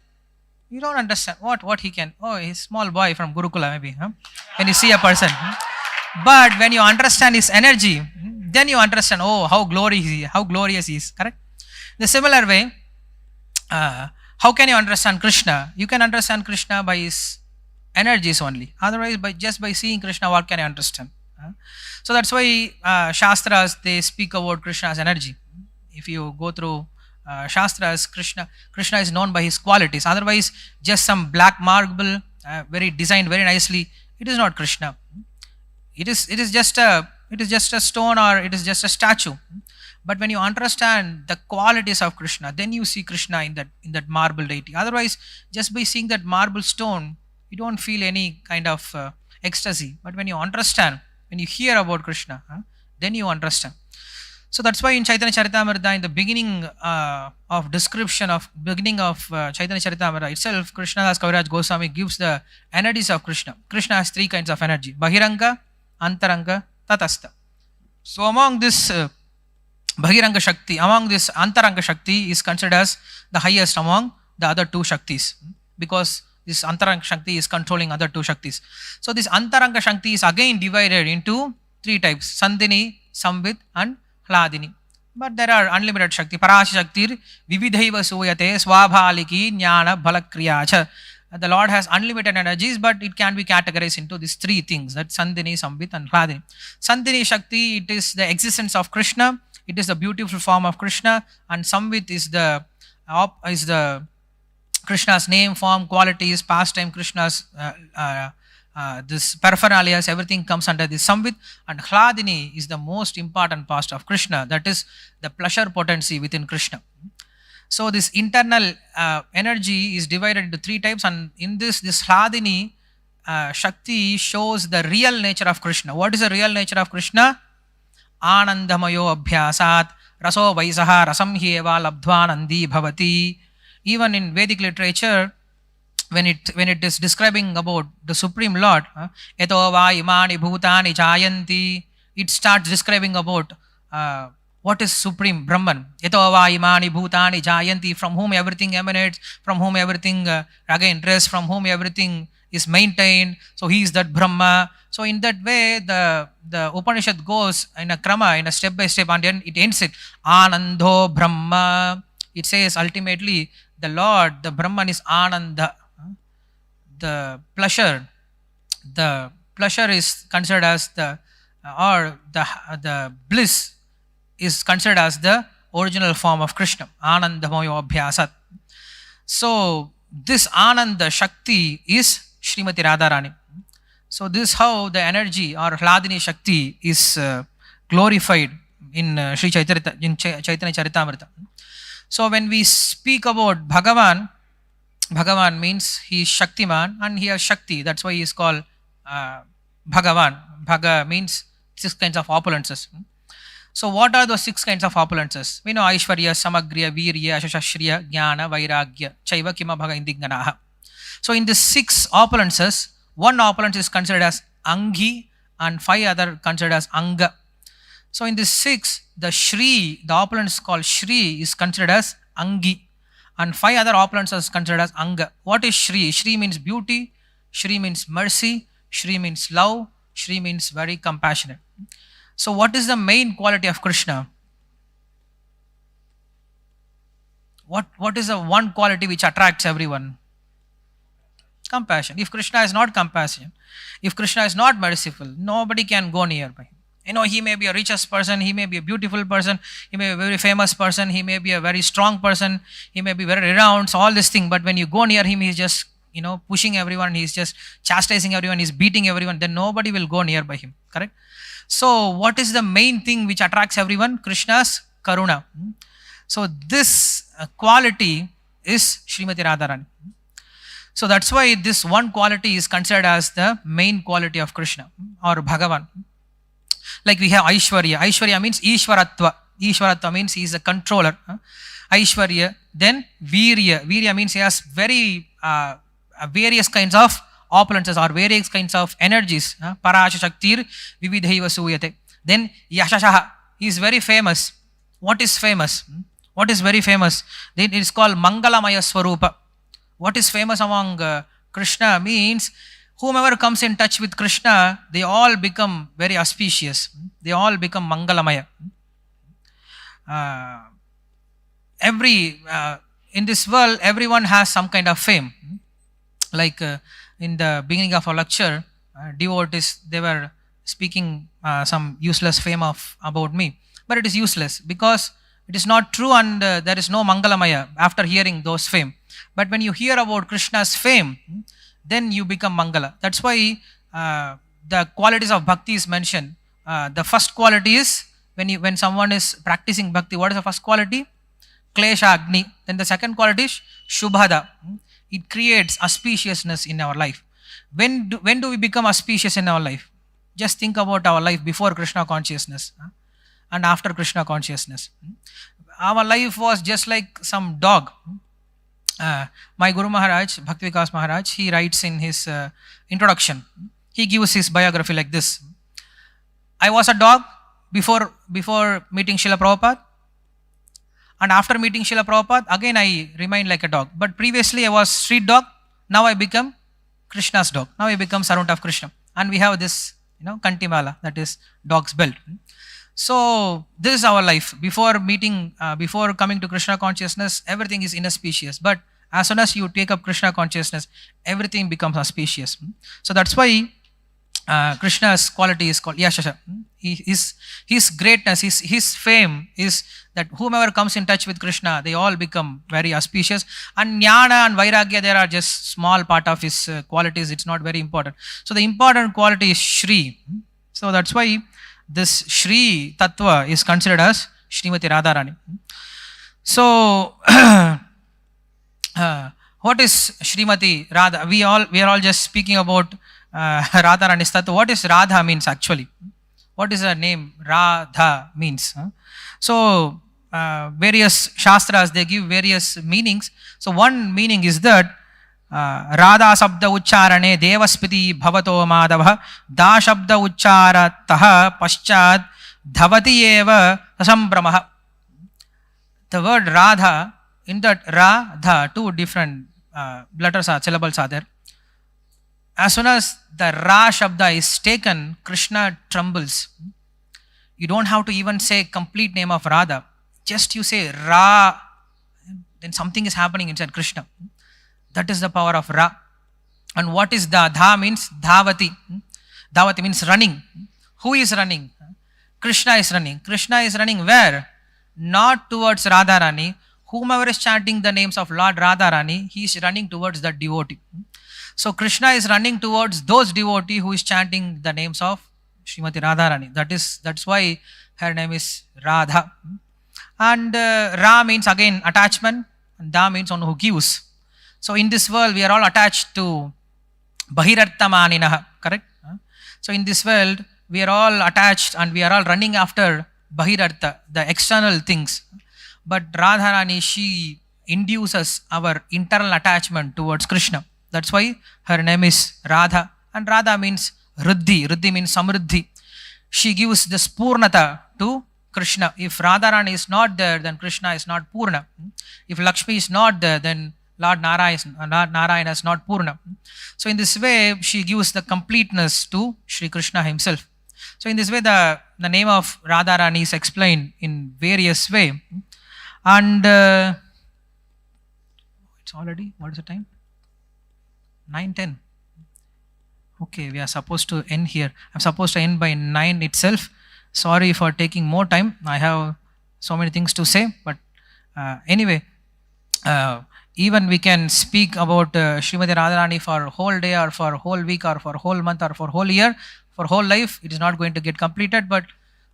you don't understand what he can. Oh, he's small boy from Gurukula maybe. When you see a person. But when you understand his energy, then you understand, oh, how glorious he is. Correct? The similar way, how can you understand Krishna? You can understand Krishna by his energies only. Otherwise, by seeing Krishna, what can you understand? So that's why Shastras, they speak about Krishna's energy. If you go through Shastras, Krishna is known by his qualities. Otherwise, just some black marble, very designed very nicely, it is not Krishna. It is just a stone, or it is just a statue. But when you understand the qualities of Krishna, then you see Krishna in that marble deity. Otherwise, just by seeing that marble stone, you don't feel any kind of ecstasy. But when you understand, when you hear about Krishna, then you understand. So that's why in Chaitanya Charitamrita, in the beginning of Chaitanya Charitamrita itself, Krishnadas Kaviraj Goswami gives the energies of Krishna. Krishna has three kinds of energy: Bahiranga, Antaranga, Tatastha. So among this Bahiranga Shakti, among this Antaranga Shakti is considered as the highest among the other two Shaktis, because this Antaranga Shakti is controlling other two Shaktis. So this Antaranga Shakti is again divided into three types: Sandhini, Samvit and Hladini. But there are unlimited Shakti. Parashi Shaktir Vividhaiva Suyate Swabhaliki Jnana Bhalakriyacha. The Lord has unlimited energies, but it can be categorized into these three things: that Sandhini, Samvit and Hladini. Sandhini Shakti, it is the existence of Krishna. It is the beautiful form of Krishna. And Samvit is the Krishna's name, form, qualities, pastime, Krishna's this paraphernalia, everything comes under this Samvit. And Hladini is the most important part of Krishna, that is the pleasure potency within Krishna. So this internal energy is divided into three types, and in this Hladini Shakti shows the real nature of Krishna. What is the real nature of Krishna? Anandamayo abhyasat raso vaisaha rasam hyeva labdva nandi bhavati. Even in Vedic literature, when it is describing about the Supreme Lord, eto va imani bhutani jayanti, it starts describing about what is Supreme Brahman. Eto va imani bhutani jayanti, from whom everything emanates, from whom everything again rests, from whom everything is maintained. So he is that Brahma. So in that way, the Upanishad goes in a krama, in a step by step, and then it ends it Anando Brahma. It says ultimately the Lord, the Brahman, is Ananda. The pleasure is considered as the bliss is considered as the original form of Krishna, Anandamayo Abhyasat. So this Ananda Shakti is Srimati Radharani. So this is how the energy or Hladini Shakti is glorified in Sri Chaitanya Charitamrita. So when we speak about Bhagavan means he is Shaktiman and he has Shakti. That's why he is called Bhagavan. Bhaga means 6 kinds of opulences. So what are those 6 kinds of opulences? We know Aishwarya, Samagriya, Virya, Ashashashriya, Jnana, Vairagya, Chaiva, Kima, Bhaga, Indignanaha. So in the 6 opulences, one opulence is considered as Angi and 5 other considered as Anga. So in the 6, the Shri, the opulence called Shri, is considered as Angi, and 5 other opulence is considered as Anga. What is Shri? Shri means beauty, Shri means mercy, Shri means love, Shri means very compassionate. So what is the main quality of Krishna? What is the one quality which attracts everyone? Compassion. If Krishna is not compassionate, if Krishna is not merciful, nobody can go nearby him. You know, he may be a richest person, he may be a beautiful person, he may be a very famous person, he may be a very strong person, he may be very renowned, so all this thing, but when you go near him, he's just, pushing everyone, he's just chastising everyone, he's beating everyone, then nobody will go nearby him, correct? So what is the main thing which attracts everyone? Krishna's Karuna. So this quality is Srimati Radharani. So that's why this one quality is considered as the main quality of Krishna or Bhagavan. Like we have Aishwarya. Aishwarya means Ishwaratva. Ishwaratva means he is a controller. Aishwarya. Then Virya. Virya means he has very various kinds of opulences or various kinds of energies. Parasha Shaktir Vividhaiva Suyate. Then Yashashaha. He is very famous. What is famous? What is very famous? Then it is called Mangalamaya Swarupa. What is famous among Krishna means whomever comes in touch with Krishna, they all become very auspicious. They all become Mangalamaya. In this world, everyone has some kind of fame. Like in the beginning of our lecture, devotees, they were speaking some useless fame about me. But it is useless because it is not true and there is no Mangalamaya after hearing those fame. But when you hear about Krishna's fame, then you become Mangala. That's why the qualities of bhakti is mentioned. The first quality is when someone is practicing bhakti, what is the first quality? Klesha Agni. Then the second quality is Shubhada. It creates auspiciousness in our life. When do we become auspicious in our life? Just think about our life before Krishna consciousness and after Krishna consciousness. Our life was just like some dog. My Guru Maharaj, Bhakti Vikas Maharaj, he writes in his introduction, he gives his biography like this. I was a dog before meeting Srila Prabhupada, and after meeting Srila Prabhupada, again I remained like a dog. But previously I was street dog, now I become Krishna's dog. Now I become servant of Krishna. And we have this, Kantimala, that is dog's belt. So this is our life. Before coming to Krishna consciousness, everything is inauspicious. But as soon as you take up Krishna consciousness, everything becomes auspicious. So that's why Krishna's quality is called Yashasha. His greatness, his fame is that whomever comes in touch with Krishna, they all become very auspicious. And Jnana and Vairagya, there are just small part of his qualities. It's not very important. So the important quality is Shri. So that's why this Shri Tattva is considered as Srimati Radharani. So, what is Srimati Radha? We are all just speaking about Radharani's Tattva. What is Radha means actually? What is the name Radha means? So various shastras, they give various meanings. So one meaning is that Radha शब्द उच्चारणे देवस्पति भवतो माधव दा शब्द उच्चारतः पश्चात् धवति एव संभ्रमः. The word Radha, in that Radha, two different letters are syllables are there. As soon as the Ra Shabda is taken, Krishna trembles. You don't have to even say complete name of Radha. Just you say Ra, then something is happening inside Krishna. That is the power of Ra. And what is Da? Dha means Dhavati. Dhavati means running. Who is running? Krishna is running. Krishna is running where? Not towards Radharani. Whomever is chanting the names of Lord Radharani, he is running towards the devotee. So Krishna is running towards those devotee who is chanting the names of Srimati Radharani. That's why her name is Radha. And Ra means again attachment, and Da means one who gives. So in this world, we are all attached to Bahirarthamaninaha, correct? So in this world, we are all attached and we are all running after Bahirartha, the external things. But Radharani, she induces our internal attachment towards Krishna. That's why her name is Radha. And Radha means Ruddhi. Ruddhi means Samruddhi. She gives this Purnata to Krishna. If Radharani is not there, then Krishna is not Purna. If Lakshmi is not there, then Lord Narayana is not Purna. So in this way, she gives the completeness to Sri Krishna himself. So in this way, the name of Radharani is explained in various way. And it's already, what is the time? 9:10. Okay, we are supposed to end here. I'm supposed to end by 9 itself. Sorry for taking more time. I have so many things to say. But anyway, even we can speak about Srimati Radharani for whole day or for whole week or for whole month or for whole year, for whole life. It is not going to get completed. But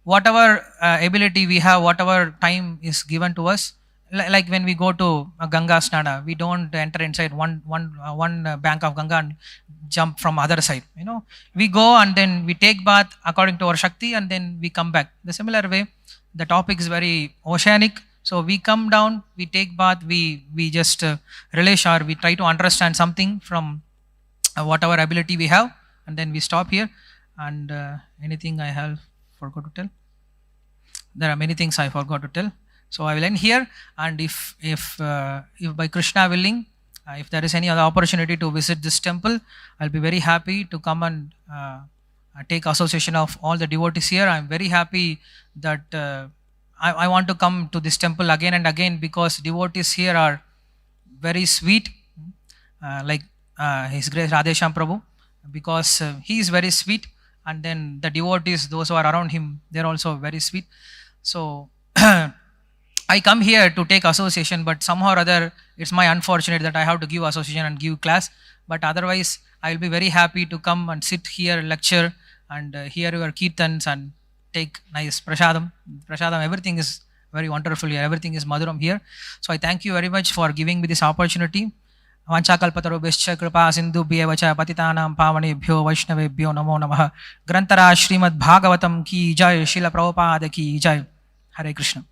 whatever ability we have, whatever time is given to us, like when we go to Ganga Snana, we don't enter inside one bank of Ganga and jump from other side. We go and then we take bath according to our Shakti and then we come back. The similar way, the topic is very oceanic. So we come down, we take bath, we just relish or we try to understand something from whatever ability we have, and then we stop here. And anything I have forgot to tell? There are many things I forgot to tell. So I will end here, and if by Krishna willing, if there is any other opportunity to visit this temple, I'll be very happy to come and take association of all the devotees here. I'm very happy that I want to come to this temple again and again because devotees here are very sweet, like His Grace Radhesham Prabhu, because he is very sweet, and then the devotees, those who are around him, they're also very sweet. So I come here to take association, but somehow or other, it's my unfortunate that I have to give association and give class. But otherwise, I'll be very happy to come and sit here, lecture, and hear your kirtans and take nice prasadam. Everything is very wonderful here. Everything is madhuram here. So I thank you very much for giving me this opportunity. Vanchakalpatarubhyaścha kripa sindhubhyev cha patitanam pavanebhyo vaishnavebhyo namo namah. Grantara Srimad Bhagavatam ki jai. Srila Prabhupada ki jai. Hare Krishna.